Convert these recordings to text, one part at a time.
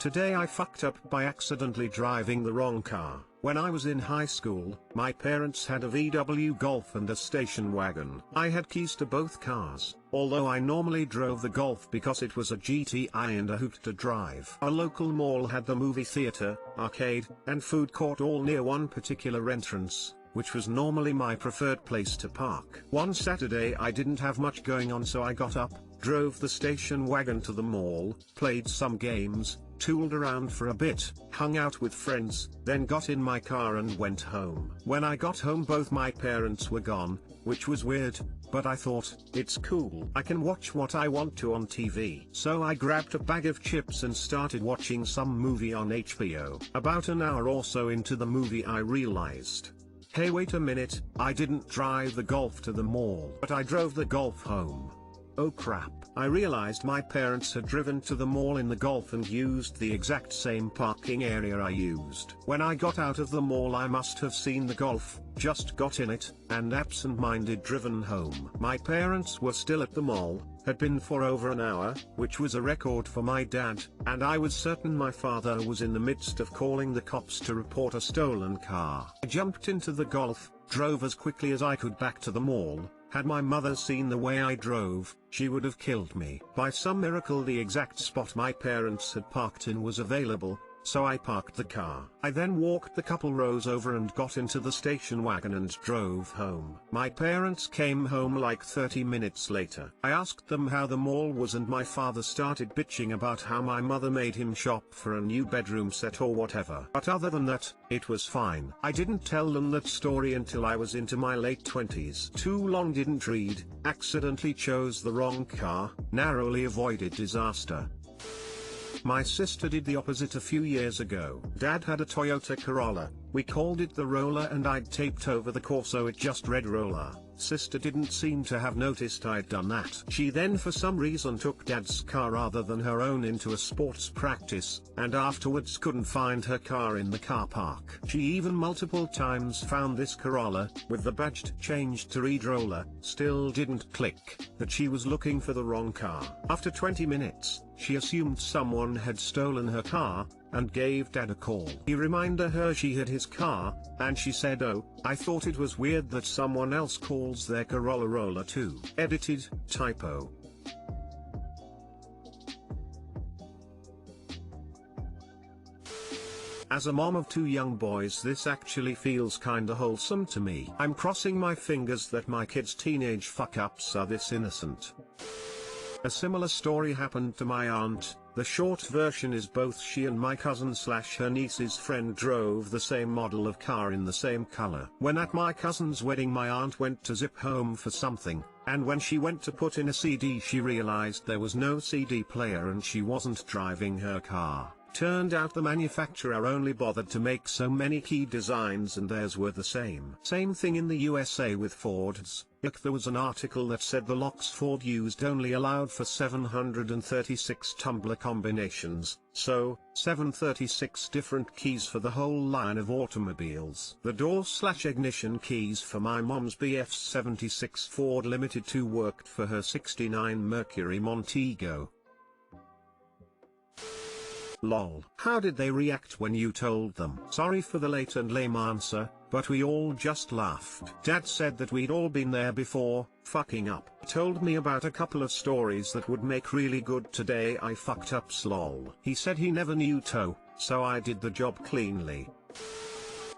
Today I fucked up by accidentally driving the wrong car. When I was in high school, my parents had a VW Golf and a station wagon. I had keys to both cars, although I normally drove the Golf because it was a GTI and a hoot to drive. Our local mall had the movie theater, arcade, and food court all near one particular entrance, which was normally my preferred place to park. One Saturday I didn't have much going on, so I got up, drove the station wagon to the mall, played some games, tooled around for a bit, hung out with friends, then got in my car and went home. When I got home both my parents were gone, which was weird, but I thought, it's cool. I can watch what I want to on TV. So I grabbed a bag of chips and started watching some movie on HBO. About an hour or so into the movie I realized, hey, wait a minute, I didn't drive the Golf to the mall, but I drove the Golf home. Oh crap. I realized my parents had driven to the mall in the Golf and used the exact same parking area I used. When I got out of the mall I must have seen the Golf, just got in it, and absent-minded driven home. My parents were still at the mall, had been for over an hour, which was a record for my dad, and I was certain my father was in the midst of calling the cops to report a stolen car. I jumped into the Golf, drove as quickly as I could back to the mall. Had my mother seen the way I drove, she would have killed me. By some miracle the exact spot my parents had parked in was available, so I parked the car. I then walked the couple rows over and got into the station wagon and drove home. My parents came home like 30 minutes later. I asked them how the mall was and my father started bitching about how my mother made him shop for a new bedroom set or whatever. But other than that, it was fine. I didn't tell them that story until I was into my late 20s. Too long didn't read, accidentally chose the wrong car, narrowly avoided disaster. My sister did the opposite a few years ago. Dad had a Toyota Corolla, we called it the Roller and I'd taped over the core so it just read Roller. Sister didn't seem to have noticed I'd done that. She then for some reason took Dad's car rather than her own into a sports practice, and afterwards couldn't find her car in the car park. She even multiple times found this Corolla, with the badge changed to read Roller, still didn't click, that she was looking for the wrong car. After 20 minutes, she assumed someone had stolen her car, and gave Dad a call. He reminded her she had his car, and she said, oh, I thought it was weird that someone else calls their Corolla Roller too. Edited, typo. As a mom of 2 young boys, this actually feels kinda wholesome to me. I'm crossing my fingers that my kids' teenage fuck-ups are this innocent. A similar story happened to my aunt. The short version is both she and my cousin/her niece's friend drove the same model of car in the same color. When at my cousin's wedding my aunt went to zip home for something, and when she went to put in a CD she realized there was no CD player and she wasn't driving her car. Turned out the manufacturer only bothered to make so many key designs and theirs were the same. Same thing in the USA with Fords. There was an article that said the locks Ford used only allowed for 736 tumbler combinations, so, 736 different keys for the whole line of automobiles. The door/ignition keys for my mom's BF76 Ford Limited 2 worked for her 69 Mercury Montego. Lol. How did they react when you told them? Sorry for the late and lame answer, but we all just laughed. Dad said that we'd all been there before, fucking up. Told me about a couple of stories that would make really good Today I Fucked Up lol. He said he never knew tow, so I did the job cleanly.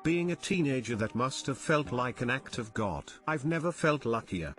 Being a teenager, that must have felt like an act of God. I've never felt luckier.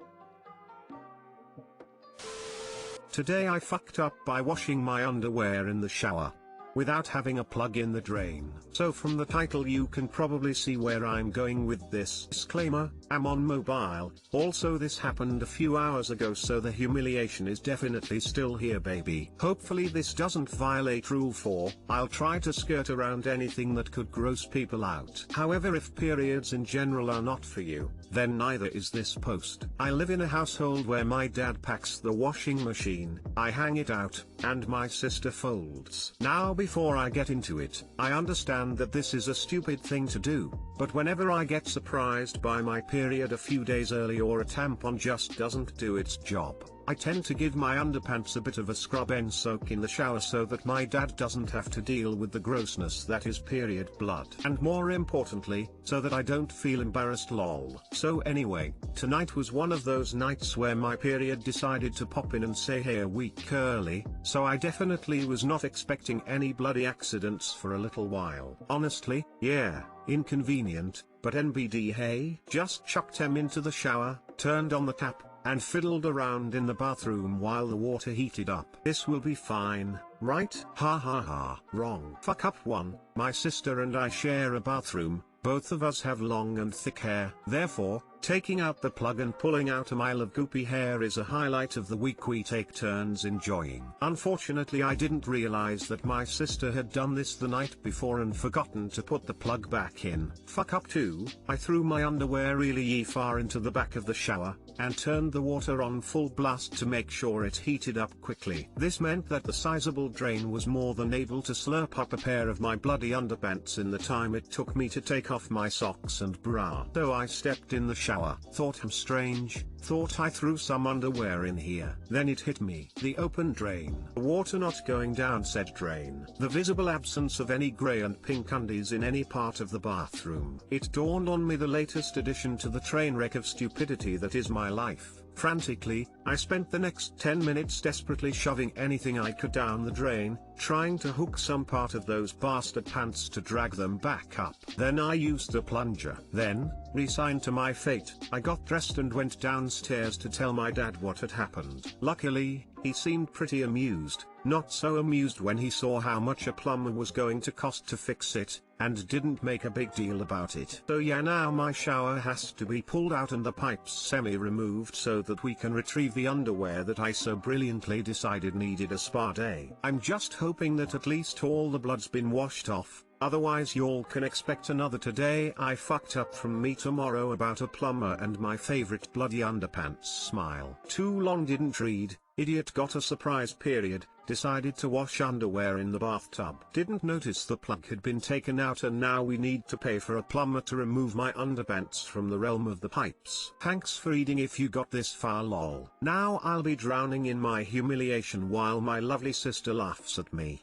Today I fucked up by washing my underwear in the shower, without having a plug in the drain. So from the title you can probably see where I'm going with this. Disclaimer, I'm on mobile. Also this happened a few hours ago, so the humiliation is definitely still here baby. Hopefully this doesn't violate rule 4, I'll try to skirt around anything that could gross people out. However, if periods in general are not for you, then neither is this post. I live in a household where my dad packs the washing machine, I hang it out, and my sister folds. Now before I get into it, I understand that this is a stupid thing to do, but whenever I get surprised by my period a few days early or a tampon just doesn't do its job, I tend to give my underpants a bit of a scrub and soak in the shower so that my dad doesn't have to deal with the grossness that is period blood. And more importantly, so that I don't feel embarrassed lol. So anyway, tonight was one of those nights where my period decided to pop in and say hey a week early, so I definitely was not expecting any bloody accidents for a little while. Honestly, yeah, inconvenient, but NBD hey. Just chucked him into the shower, turned on the tap, and fiddled around in the bathroom while the water heated up. This will be fine, right? Ha ha ha. Wrong. Fuck up 1, my sister and I share a bathroom. Both of us have long and thick hair. Therefore, taking out the plug and pulling out a mile of goopy hair is a highlight of the week we take turns enjoying. Unfortunately, I didn't realize that my sister had done this the night before and forgotten to put the plug back in. Fuck up 2, I threw my underwear really far into the back of the shower, and turned the water on full blast to make sure it heated up quickly. This meant that the sizable drain was more than able to slurp up a pair of my bloody underpants in the time it took me to take off my socks and bra. So I stepped in the shower, thought I'm strange, thought I threw some underwear in here. Then it hit me. The open drain. The water not going down said drain. The visible absence of any grey and pink undies in any part of the bathroom. It dawned on me the latest addition to the train wreck of stupidity that is my life. Frantically, I spent the next 10 minutes desperately shoving anything I could down the drain, trying to hook some part of those bastard pants to drag them back up. Then I used the plunger. Then, resigned to my fate, I got dressed and went downstairs to tell my dad what had happened. Luckily, he seemed pretty amused, not so amused when he saw how much a plumber was going to cost to fix it, and didn't make a big deal about it. So yeah, now my shower has to be pulled out and the pipes semi-removed so that we can retrieve the underwear that I so brilliantly decided needed a spa day. I'm just hoping that at least all the blood's been washed off, otherwise y'all can expect another today I fucked up from me tomorrow about a plumber and my favorite bloody underpants smile. Too long didn't read, idiot got a surprise period, decided to wash underwear in the bathtub. Didn't notice the plug had been taken out and now we need to pay for a plumber to remove my underpants from the realm of the pipes. Thanks for reading if you got this far lol. Now I'll be drowning in my humiliation while my lovely sister laughs at me.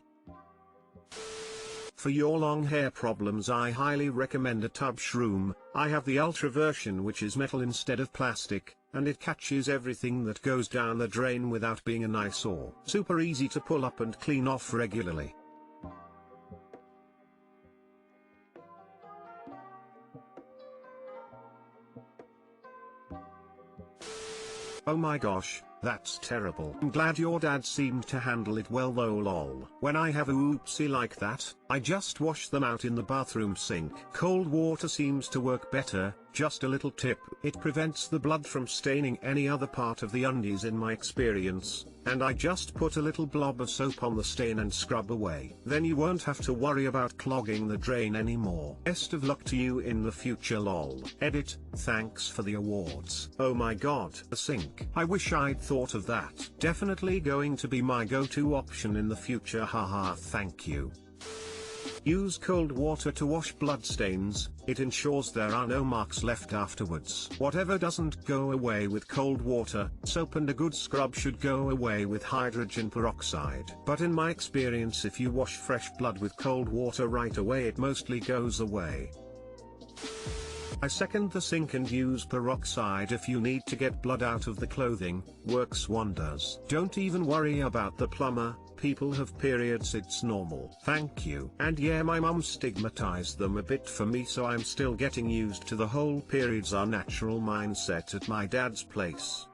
For your long hair problems I highly recommend a tub shroom. I have the ultra version which is metal instead of plastic, and it catches everything that goes down the drain without being an eyesore. Super easy to pull up and clean off regularly. Oh my gosh, that's terrible. I'm glad your dad seemed to handle it well though lol. When I have a oopsie like that, I just wash them out in the bathroom sink. Cold water seems to work better. Just a little tip, it prevents the blood from staining any other part of the undies in my experience, and I just put a little blob of soap on the stain and scrub away. Then you won't have to worry about clogging the drain anymore. Best of luck to you in the future lol. Edit, thanks for the awards. Oh my god, the sink. I wish I'd thought of that. Definitely going to be my go-to option in the future, haha thank you. Use cold water to wash bloodstains, it ensures there are no marks left afterwards. Whatever doesn't go away with cold water, soap and a good scrub should go away with hydrogen peroxide. But in my experience if you wash fresh blood with cold water right away it mostly goes away. I second the sink and use peroxide if you need to get blood out of the clothing, works wonders. Don't even worry about the plumber, people have periods, it's normal. Thank you. And yeah, my mum stigmatized them a bit for me, so I'm still getting used to the whole periods are natural mindset at my dad's place.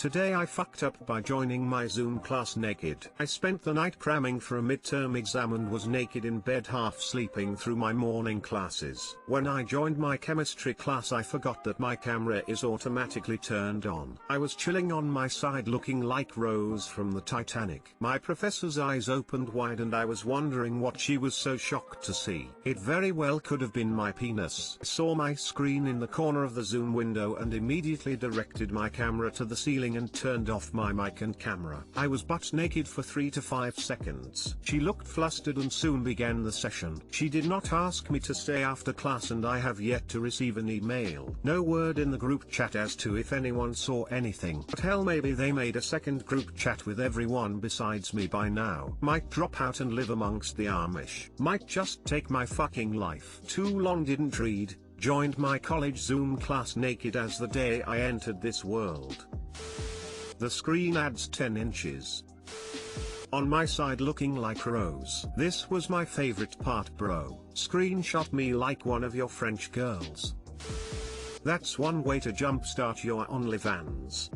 Today I fucked up by joining my Zoom class naked. I spent the night cramming for a midterm exam and was naked in bed half sleeping through my morning classes. When I joined my chemistry class I forgot that my camera is automatically turned on. I was chilling on my side looking like Rose from the Titanic. My professor's eyes opened wide and I was wondering what she was so shocked to see. It very well could have been my penis. I saw my screen in the corner of the Zoom window and immediately directed my camera to the ceiling talking and turned off my mic and camera. I was butt naked for 3 to 5 seconds. She looked flustered and soon began the session. She did not ask me to stay after class and I have yet to receive an email. No word in the group chat as to if anyone saw anything. But hell, maybe they made a second group chat with everyone besides me by now. Might drop out and live amongst the Amish. Might just take my fucking life. Too long didn't read. Joined my college Zoom class naked as the day I entered this world. The screen adds 10 inches. On my side looking like Rose. This was my favorite part, bro. Screenshot me like one of your French girls. That's one way to jumpstart your OnlyFans.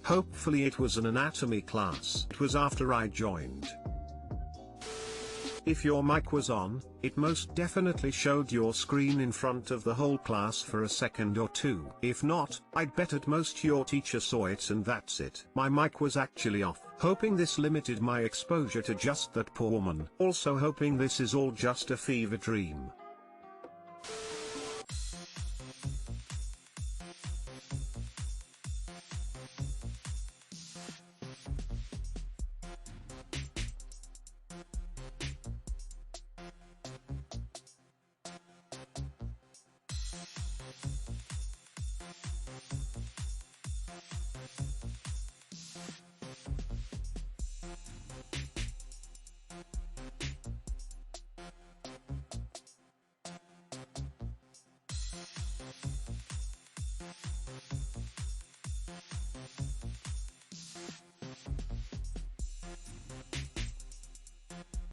Hopefully it was an anatomy class. It was after I joined. If your mic was on, it most definitely showed your screen in front of the whole class for a second or two. If not, I'd bet at most your teacher saw it and that's it. My mic was actually off. Hoping this limited my exposure to just that poor woman. Also hoping this is all just a fever dream.